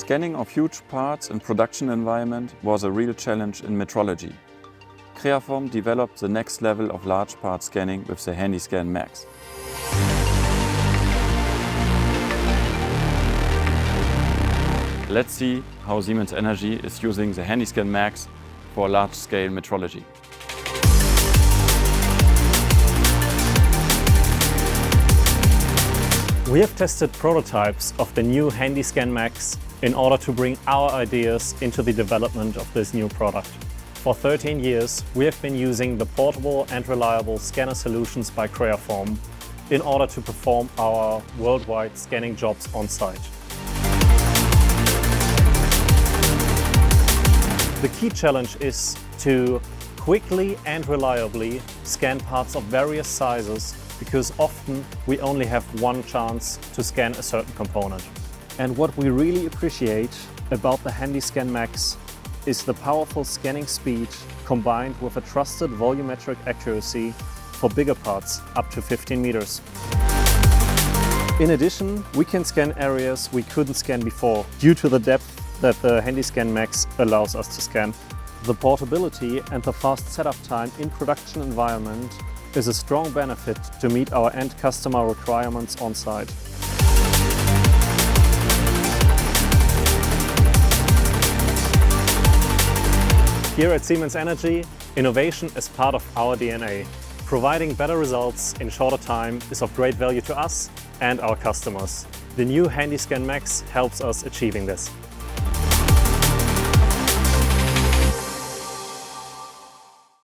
Scanning of huge parts in production environment was a real challenge in metrology. Creaform developed the next level of large part scanning with the HandySCAN MAX. Let's see how Siemens Energy is using the HandySCAN MAX for large-scale metrology. We have tested prototypes of the new HandySCAN MAX in order to bring our ideas into the development of this new product. For 13 years, we have been using the portable and reliable scanner solutions by Creaform in order to perform our worldwide scanning jobs on site. The key challenge is to quickly and reliably scan parts of various sizes, because often we only have one chance to scan a certain component. And what we really appreciate about the HandySCAN MAX is the powerful scanning speed combined with a trusted volumetric accuracy for bigger parts up to 15 meters. In addition, we can scan areas we couldn't scan before due to the depth that the HandySCAN MAX allows us to scan. The portability and the fast setup time in production environment is a strong benefit to meet our end customer requirements on site. Here at Siemens Energy, innovation is part of our DNA. Providing better results in shorter time is of great value to us and our customers. The new HandySCAN MAX helps us achieving this.